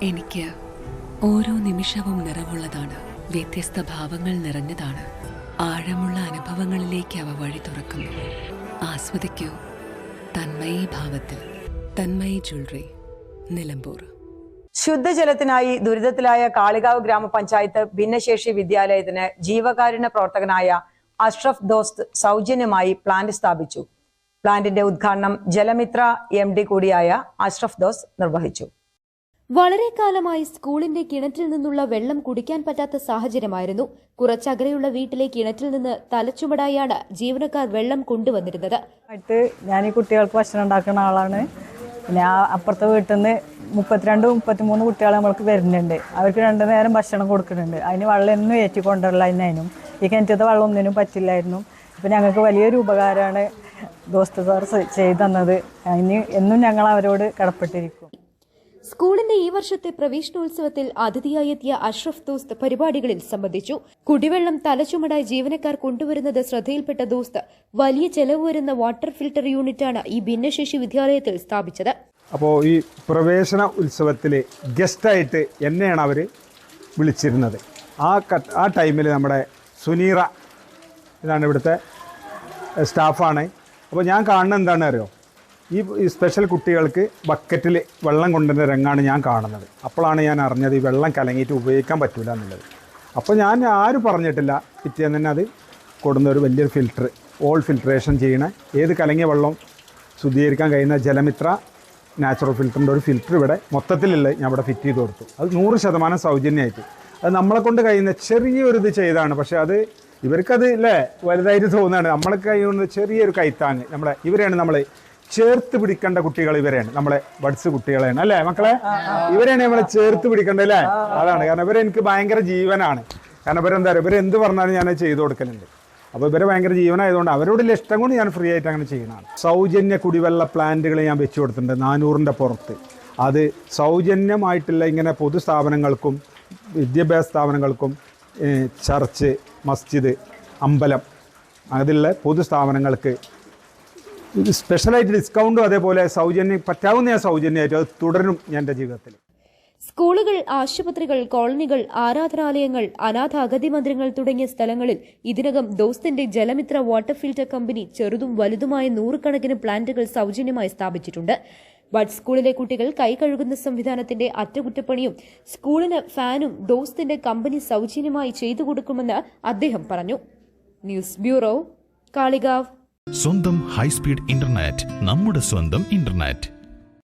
എനിക്ക് ഓരോ നിമിഷവും നിറവുള്ളതാണ്. വ്യത്യസ്ത ഭാവങ്ങൾ നിറഞ്ഞതാണ്. ആഴമുള്ള അനുഭവങ്ങളിലേക്ക് അവ വഴി തുറക്കുന്നു. ആസ്വദിക്കൂ തന്മയി ഭാവത്തിൽ. തന്മയി ജ്വല്ലറി, നിലമ്പൂർ. ശുദ്ധജലത്തിനായി ദുരിതത്തിലായ കാളികാവ് ഗ്രാമപഞ്ചായത്ത് ഭിന്നശേഷി വിദ്യാലയത്തിന് ജീവകാരുണ്യ പ്രവർത്തകനായ അഷ്റഫ് ദോസ്ത് സൗജന്യമായി പ്ലാന്റ് സ്ഥാപിച്ചു. പ്ലാന്റിന്റെ ഉദ്ഘാടനം ജലമിത്ര MD കൂടിയായ അഷ്റഫ് ദോസ് നിർവഹിച്ചു. വളരെ കാലമായി സ്കൂളിന്റെ കിണറ്റിൽ നിന്നുള്ള വെള്ളം കുടിക്കാൻ പറ്റാത്ത സാഹചര്യമായിരുന്നു. കുറച്ചകലെയുള്ള വീട്ടിലെ കിണറ്റിൽ നിന്ന് തലച്ചുമടായാണ് ജീവനക്കാർ വെള്ളം കൊണ്ടുവന്നിരുന്നത്. ഞാൻ ഈ കുട്ടികൾക്ക് ഭക്ഷണം ഉണ്ടാക്കുന്ന ആളാണ്. പിന്നെ അപ്പുറത്തെ വീട്ടിൽ നിന്ന് 32-33 കുട്ടികൾ നമ്മൾക്ക് വരുന്നുണ്ട്. അവർക്ക് 2 നേരം ഭക്ഷണം കൊടുക്കുന്നുണ്ട്. അതിന് വെള്ളം എന്നും ഏറ്റിക്കൊണ്ടുള്ള അതിനും ഈ കിണറ്റത്തെ വെള്ളം ഒന്നിനും പറ്റില്ലായിരുന്നു. ഇപ്പം ഞങ്ങൾക്ക് വലിയൊരു ഉപകാരമാണ് ദോസ്ത് സാർ ചെയ്തു തന്നത്. അതിന് എന്നും ഞങ്ങൾ അവരോട് കടപ്പെട്ടിരിക്കും. സ്കൂളിന്റെ ഈ വർഷത്തെ പ്രവേശനോത്സവത്തിൽ അതിഥിയായി എത്തിയ അഷ്റഫ് ദോസ്ത് പരിപാടികളിൽ സംബന്ധിച്ചു. കുടിവെള്ളം തലച്ചുമടായി ജീവനക്കാർ കൊണ്ടുവരുന്നത് ശ്രദ്ധയിൽപ്പെട്ട ദോസ്ത് വലിയ ചെലവ് വരുന്ന വാട്ടർ ഫിൽട്ടർ യൂണിറ്റാണ് ഈ ഭിന്നശേഷി വിദ്യാലയത്തിൽ സ്ഥാപിച്ചത്. അപ്പോൾ ഈ പ്രവേശന ഉത്സവത്തിൽ ഗസ്റ്റായിട്ട് എന്നെയാണ് അവർ വിളിച്ചിരുന്നത്. ആ ടൈമിൽ നമ്മുടെ സുനീറ ഇതാണ് ഇവിടുത്തെ സ്റ്റാഫാണ്. അപ്പോൾ ഞാൻ കാണുന്നത് എന്താണെന്ന് അറിയോ, ഈ സ്പെഷ്യൽ കുട്ടികൾക്ക് ബക്കറ്റിൽ വെള്ളം കൊണ്ടുവരുന്ന രംഗമാണ് ഞാൻ കാണുന്നത്. അപ്പോഴാണ് ഞാൻ അറിഞ്ഞത് ഈ വെള്ളം കലങ്ങിയിട്ട് ഉപയോഗിക്കാൻ പറ്റില്ല എന്നുള്ളത്. അപ്പോൾ ഞാൻ ആരും പറഞ്ഞിട്ടില്ല. പിറ്റേന്ന് തന്നെ അത് കൊടുന്ന ഒരു വലിയൊരു ഫിൽറ്റർ, ഓൾ ഫിൽട്രേഷൻ ചെയ്യണ ഏത് കലങ്ങിയ വെള്ളം ശുദ്ധീകരിക്കാൻ കഴിയുന്ന ജലമിത്ര നാച്ചുറൽ ഫിൽറ്ററിൻ്റെ ഒരു ഫിൽറ്റർ ഇവിടെ മൊത്തത്തിലുള്ള ഞാൻ ഇവിടെ ഫിറ്റ് ചെയ്ത് കൊടുത്തു. അത് 100% സൗജന്യമായിട്ട്. അത് നമ്മളെ കൊണ്ട് കഴിയുന്ന ചെറിയൊരു ഇത് ചെയ്താണ്. പക്ഷേ അത് ഇവർക്കത് അല്ലേ വലുതായിട്ട് തോന്നുകയാണ്. നമ്മളൊക്കെ കഴിയുന്ന ചെറിയൊരു കൈത്താങ്ങ് ഇവരെയാണ് നമ്മൾ ചേർത്ത് പിടിക്കേണ്ട കുട്ടികൾ. ഇവരെയാണ് നമ്മളെ ബഡ്സ് കുട്ടികളെയാണ് അല്ലേ മക്കളെ, ഇവരെയാണ് നമ്മളെ ചേർത്ത് പിടിക്കേണ്ടത് അല്ലേ. അതാണ് കാരണം ഇവരെനിക്ക് ഭയങ്കര ജീവനാണ്. കാരണം ഇവരെന്താ പറയുക, ഇവരെന്ത് പറഞ്ഞാലും ഞാൻ ചെയ്തു കൊടുക്കലുണ്ട്. അപ്പോൾ ഇവരെ ഭയങ്കര ജീവനായതുകൊണ്ട് അവരോടുള്ള ഇഷ്ടം കൊണ്ട് ഞാൻ ഫ്രീ ആയിട്ട് അങ്ങനെ ചെയ്യുന്നതാണ്. സൗജന്യ കുടിവെള്ള പ്ലാന്റുകൾ ഞാൻ വെച്ചു കൊടുത്തിട്ടുണ്ട് 400ന്റെ പുറത്ത്. അത് സൗജന്യമായിട്ടുള്ള ഇങ്ങനെ പൊതുസ്ഥാപനങ്ങൾക്കും വിദ്യാഭ്യാസ സ്ഥാപനങ്ങൾക്കും ചർച്ച്, മസ്ജിദ്, അമ്പലം അതിലുള്ള പൊതുസ്ഥാപനങ്ങൾക്ക് സ്പെഷ്യലായിട്ട് ഡിസ്കൗണ്ടും അതേപോലെ പറ്റാവുന്ന സൗജന്യമായിട്ട് അത് തുടരും എൻ്റെ ജീവിതത്തിൽ. സ്കൂളുകൾ, ആശുപത്രികൾ, കോളനികൾ, ആരാധനാലയങ്ങൾ, അനാഥ അഗതി മന്ദിരങ്ങൾ തുടങ്ങിയ സ്ഥലങ്ങളിൽ ഇതിനകം ദോസ്തിന്റെ ജലമിത്ര വാട്ടർ ഫിൽറ്റർ കമ്പനി ചെറുതും വലുതുമായ 100 കണക്കിന് പ്ലാന്റുകൾ സൗജന്യമായി സ്ഥാപിച്ചിട്ടുണ്ട്. ബഡ് സ്കൂളിലെ കുട്ടികൾ കൈ കഴുകുന്ന സംവിധാനത്തിന്റെ അറ്റകുറ്റപ്പണിയും സ്കൂളിന് ഫാനും ദോസ്തിന്റെ കമ്പനി സൗജന്യമായി ചെയ്തു കൊടുക്കുമെന്ന് അദ്ദേഹം പറഞ്ഞു. News bureau, Kalikavu. സ്വന്തം ഹൈസ്പീഡ് ഇന്റർനെറ്റ്, നമ്മുടെ സ്വന്തം ഇന്റർനെറ്റ്.